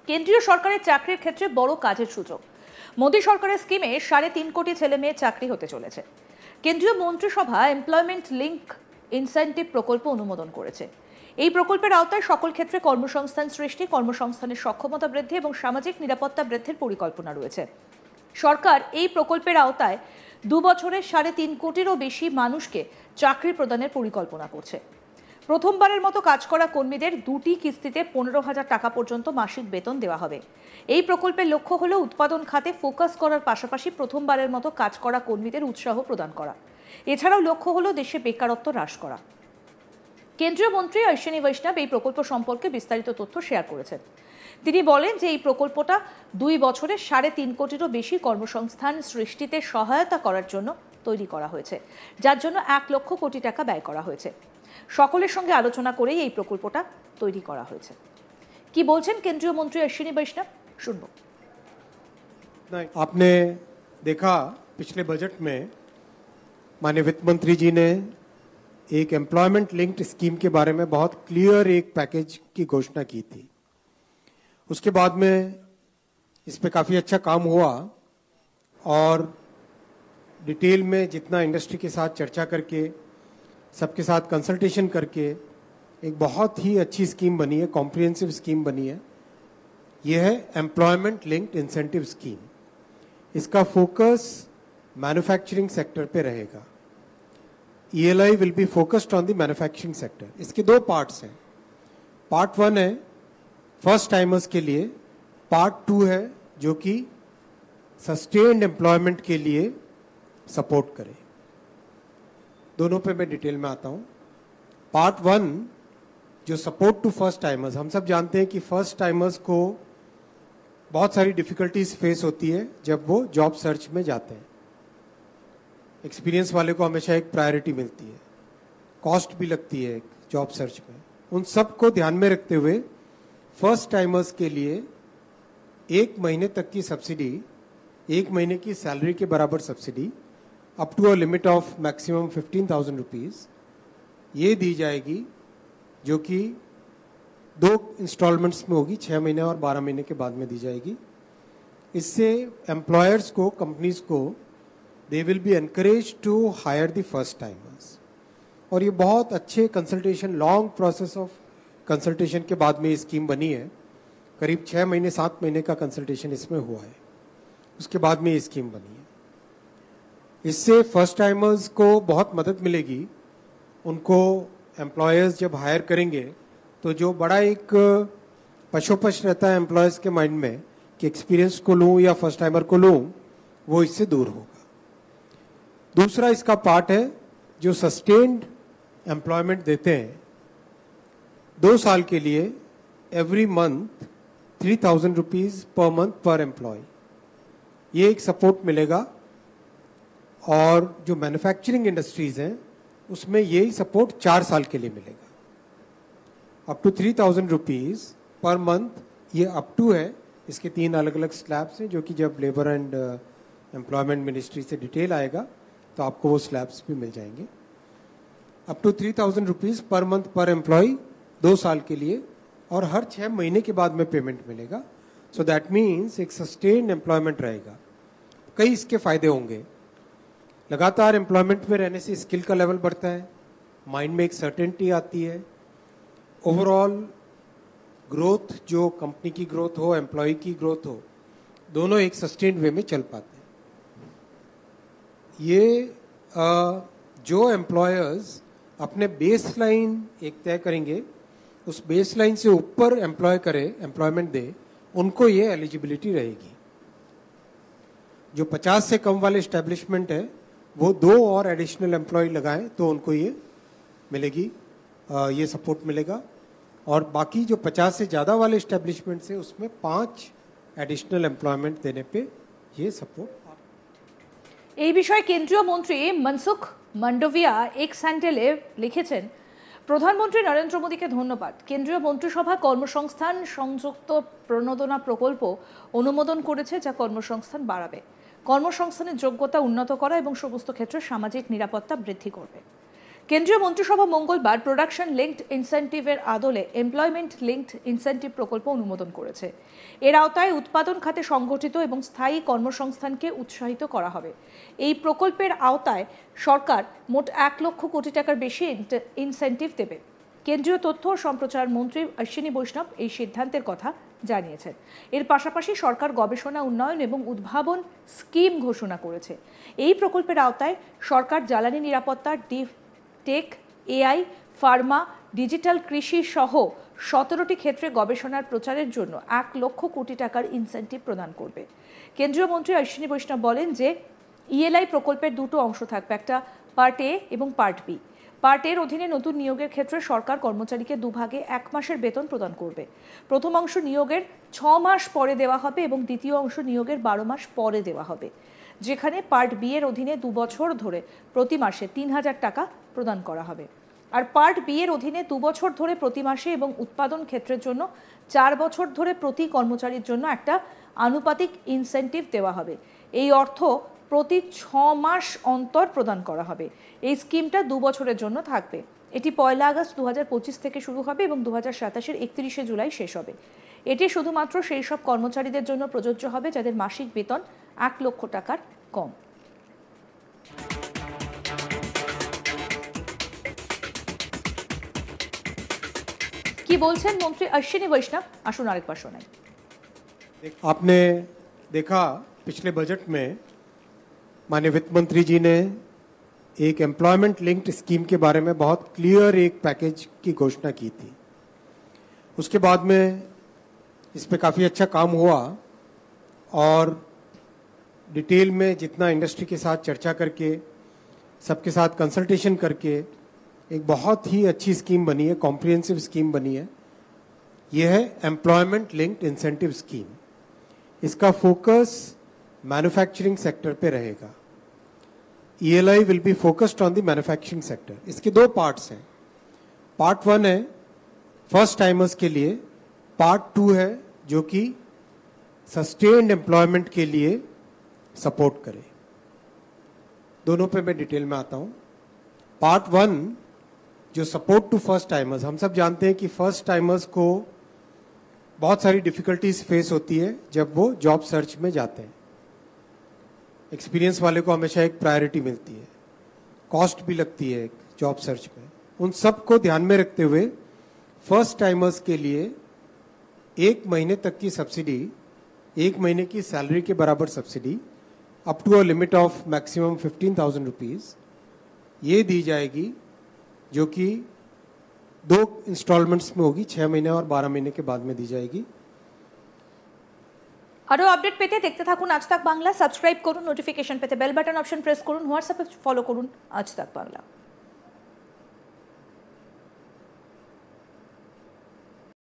কেন্দ্রীয় সরকারের চাকরির ক্ষেত্রে বড় কাজের সুযোগ। মোদী সরকারের স্কিমে 3.5 কোটি ছেলে মেয়ে চাকরি হতে চলেছে। কেন্দ্রীয় মন্ত্রিসভা এমপ্লয়মেন্ট লিঙ্ক ইনসেন্টিভ প্রকল্প অনুমোদন করেছে। এই প্রকল্পের আওতায় সকল ক্ষেত্রে কর্মসংস্থান সৃষ্টি, কর্মসংস্থানের সক্ষমতা বৃদ্ধি এবং সামাজিক নিরাপত্তা বৃদ্ধির পরিকল্পনা রয়েছে। সরকার এই প্রকল্পের আওতায় 2 বছরে 3.5 কোটিরও বেশি মানুষকে চাকরি প্রদানের পরিকল্পনা করছে। প্রথমবারের মতো কাজ করা কর্মীদের 2টি কিস্তিতে 15,000 টাকা পর্যন্ত মাসিক বেতন দেওয়া হবে। এই প্রকল্পের লক্ষ্য হলো উৎপাদন খাতে ফোকাস করার পাশাপাশি প্রথমবারের মতো কাজ করা কর্মীদের উৎসাহ প্রদান করা। এছাড়াও লক্ষ্য হলো দেশে বেকারত্ব হ্রাস করা। কেন্দ্রীয় মন্ত্রী অশ্বিনী বৈষ্ণব এই প্রকল্প সম্পর্কে বিস্তারিত তথ্য শেয়ার করেছেন। তিনি বলেন যে এই প্রকল্পটা 2 বছরে 3.5 কোটিরও বেশি কর্মসংস্থান সৃষ্টিতে সহায়তা করার জন্য তৈরি করা হয়েছে, যার জন্য 1 লক্ষ কোটি টাকা ব্যয় করা হয়েছে। সকলের সঙ্গে আলোচনা করেই এই প্রকল্পটা তৈরি করা হয়েছে। কি বলছেন কেন্দ্রীয় মন্ত্রী অশ্বিনী বৈষ্ণব, শুনব। आपने देखा पिछले बजट में माननीय वित्त मंत्री जी ने एक एम्प्लॉयमेंट लिंक्ड स्कीम के बारे में बहुत क्लियर एक पैकेज की घोषणा की थी। उसके बाद में इस पे काफ़ी अच्छा काम हुआ और डिटेल में जितना इंडस्ट्री के साथ चर्चा करके सबके साथ कंसल्टेशन करके एक बहुत ही अच्छी स्कीम बनी है, कॉम्प्रिहेंसिव स्कीम बनी है। यह है एम्प्लॉयमेंट लिंक्ड इंसेंटिव स्कीम। इसका फोकस मैन्युफैक्चरिंग सेक्टर पे रहेगा। ELI will be focused on the manufacturing sector. इसके 2 पार्ट्स हैं। पार्ट 1 है फर्स्ट टाइमर्स के लिए, पार्ट 2 है जो कि सस्टेन्ड एम्प्लॉयमेंट के लिए सपोर्ट करे। दोनों पे मैं डिटेल में आता हूं। पार्ट 1 जो सपोर्ट टू फर्स्ट टाइमर्स, हम सब जानते हैं कि फर्स्ट टाइमर्स को बहुत सारी डिफिकल्टीज फेस होती है जब वो जॉब सर्च में जाते हैं। एक्सपीरियंस वाले को हमेशा एक प्रायोरिटी मिलती है, कॉस्ट भी लगती है जॉब सर्च में। उन सब को ध्यान में रखते हुए फर्स्ट टाइमर्स के लिए 1 महीने तक की सब्सिडी, 1 महीने की सैलरी के बराबर subsidy up to a limit of maximum 15,000 rupees ये दी जाएगी, जो कि 2 इंस्टॉलमेंट्स में होगी, 6 महीने और 12 महीने के बाद में दी जाएगी। इससे एम्प्लॉयर्स को, कंपनीज को, they will be encourage to hire the first timers. और ये बहुत अच्छे consultation, long process of consultation के बाद में ये स्कीम बनी है। करीब 6 महीने 7 महीने का कंसल्टेशन इसमें हुआ है, उसके बाद में ये स्कीम बनी है। इससे फर्स्ट टाइमर्स को बहुत मदद मिलेगी। उनको एम्प्लॉयर्स जब हायर करेंगे तो जो बड़ा एक पशोपश रहता है एम्प्लॉयर्स के माइंड में कि एक्सपीरियंस को लूं या फर्स्ट टाइमर को लूं, वो इससे दूर होगा। दूसरा इसका पार्ट है जो सस्टेन्ड एम्प्लॉयमेंट देते हैं 2 साल के लिए, every month 3,000 rupees per month per employ, ये एक सपोर्ट मिलेगा। और जो मैन्युफैक्चरिंग इंडस्ट्रीज हैं उसमें यही सपोर्ट 4 साल के लिए मिलेगा, up to 3,000 rupees per month. ये अप टू है, इसके 3 अलग अलग स्लैब्स हैं, जो कि जब लेबर एंड एम्प्लॉयमेंट मिनिस्ट्री से डिटेल आएगा तो आपको वो स्लैब्स भी मिल जाएंगे। Up to 3,000 rupees per month per employ 2 साल के लिए, और हर 6 महीने के बाद में पेमेंट मिलेगा। सो दैट मीन्स एक सस्टेन्ड एम्प्लॉयमेंट रहेगा। कई इसके फायदे होंगे। लगातार एम्प्लॉयमेंट में रहने से स्किल का लेवल बढ़ता है, माइंड में एक सर्टेनिटी आती है, ओवरऑल ग्रोथ, जो कंपनी की ग्रोथ हो, एम्प्लॉय की ग्रोथ हो, दोनों एक सस्टेन्ड वे में चल पाते हैं। ये जो एम्प्लॉयर्स अपने बेस लाइन एक तय करेंगे, उस बेस लाइन से ऊपर एम्प्लॉयमेंट दे, उनको ये एलिजिबिलिटी रहेगी। जो 50 से कम वाले एस्टेब्लिशमेंट है वो 2 और एडिशनल एम्प्लॉय लगाएं तो उनको ये मिलेगी, ये सपोर्ट मिलेगा। और बाकी जो 50 से ज़्यादा वाले एस्टेब्लिशमेंट है उसमें 5 एडिशनल एम्प्लॉयमेंट देने पे ये सपोर्ट। এই বিষয়ে কেন্দ্রীয় মন্ত্রী মনসুখ মান্ডভিয়া এক্স হ্যান্ডেলে লিখেছেন, প্রধানমন্ত্রী নরেন্দ্র মোদীকে ধন্যবাদ। কেন্দ্রীয় মন্ত্রিসভা কর্মসংস্থান সংযুক্ত প্রণোদনা প্রকল্প অনুমোদন করেছে, যা কর্মসংস্থান বাড়াবে, কর্মসংস্থানের যোগ্যতা উন্নত করা এবং সমস্ত ক্ষেত্রে সামাজিক নিরাপত্তা বৃদ্ধি করবে। কেন্দ্রীয় মন্ত্রিসভা মঙ্গলবার প্রোডাকশন লিঙ্কড ইনসেন্টিভের আদলে এমপ্লয়মেন্ট লিঙ্কড ইনসেন্টিভ প্রকল্প অনুমোদন করেছে। এর আওতায় উৎপাদন খাতে সংগঠিত এবং স্থায়ী কর্মসংস্থানকে উৎসাহিত করা হবে। এই প্রকল্পের আওতায় সরকার মোট 1 লক্ষ কোটি টাকার বেশি ইনসেন্টিভ দেবে। কেন্দ্রীয় তথ্য ও সম্প্রচার মন্ত্রী অশ্বিনী বৈষ্ণব এই সিদ্ধান্তের কথা জানিয়েছেন। এর পাশাপাশি সরকার গবেষণা উন্নয়ন এবং উদ্ভাবন স্কিম ঘোষণা করেছে। এই প্রকল্পের আওতায় সরকার জ্বালানি নিরাপত্তা, deep tech, AI, Pharma, digital কৃষি সহ 17টি ক্ষেত্রে গবেষণার প্রচারের জন্য 1 লক্ষ কোটি টাকার ইনসেন্টিভ প্রদান করবে। কেন্দ্রীয় মন্ত্রী অশ্বিনী বৈষ্ণব বলেন যে ইএলআই প্রকল্পের দুটো অংশ থাকবে, একটা পার্ট এ এবং পার্ট বি। পার্ট এর অধীনে নতুন নিয়োগের ক্ষেত্রে সরকার কর্মচারীকে দুভাগে 1 মাসের বেতন প্রদান করবে। প্রথম অংশ নিয়োগের 6 মাস পরে দেওয়া হবে এবং দ্বিতীয় অংশ নিয়োগের 12 মাস পরে দেওয়া হবে, যেখানে পার্ট বি এর অধীনে 2 বছর ধরে প্রতি মাসে 3000 টাকা প্রদান করা হবে। আর পার্ট বি এর অধীনে 2 বছর ধরে প্রতি মাসে এবং উৎপাদন ক্ষেত্রের জন্য 4 বছর ধরে প্রতি কর্মচারীর জন্য একটা আনুপাতিক ইনসেন্টিভ দেওয়া হবে। এই অর্থ প্রতি 6 মাস অন্তর প্রদান করা হবে। এই স্কিমটা 2 বছরের জন্য থাকবে। এটি 1 আগস্ট 2025 থেকে শুরু হবে এবং 2027 এর 31 জুলাই শেষ হবে। এটি শুধুমাত্র সেই সব কর্মচারীদের জন্য প্রযোজ্য হবে যাদের মাসিক বেতন 1 লক্ষ টাকার কম। কি বলছেন মন্ত্রী অশ্বিনী বৈষ্ণব, আসুন আরেকবার শোনাই। आपने देखा पिछले बजट में माननीय वित्त मंत्री जी ने एक एम्प्लॉयमेंट लिंक्ड स्कीम के बारे में बहुत क्लियर एक पैकेज की घोषणा की थी। उसके बाद में इस पे काफ़ी अच्छा काम हुआ और डिटेल में जितना इंडस्ट्री के साथ चर्चा करके, सबके साथ कंसल्टेशन करके एक बहुत ही अच्छी स्कीम बनी है, कॉम्प्रिहेंसिव स्कीम बनी है। यह है एम्प्लॉयमेंट लिंक्ड इंसेंटिव स्कीम। इसका फोकस मैन्युफैक्चरिंग सेक्टर पे रहेगा। ELI will be focused on the manufacturing sector. इसके 2 पार्ट्स हैं। पार्ट 1 है फर्स्ट टाइमर्स के लिए, पार्ट 2 है जो कि सस्टेन्ड एम्प्लॉयमेंट के लिए सपोर्ट करे। दोनों पे मैं डिटेल में आता हूं। पार्ट 1 जो सपोर्ट टू फर्स्ट टाइमर्स, हम सब जानते हैं कि फर्स्ट टाइमर्स को बहुत सारी डिफिकल्टीज फेस होती है जब वो जॉब सर्च में जाते हैं। एक्सपीरियंस वाले को हमेशा एक प्रायोरिटी मिलती है, कॉस्ट भी लगती है जॉब सर्च में। उन सब को ध्यान में रखते हुए फर्स्ट टाइमर्स के लिए 1 महीने तक की सब्सिडी, 1 महीने की सैलरी के बराबर subsidy up to a limit of maximum 15,000 rupees ये दी जाएगी, जो कि 2 इंस्टॉलमेंट्स में होगी, 6 महीने और 12 महीने के बाद में दी जाएगी। আরো আপডেট পেতে দেখতে থাকুন আজ তাক বাংলা। সাবস্ক্রাইব করুন, নোটিফিকেশন পেতে বেল বাটন অপশন প্রেস করুন, হোয়াটসঅ্যাপে ফলো করুন আজ তাক বাংলা।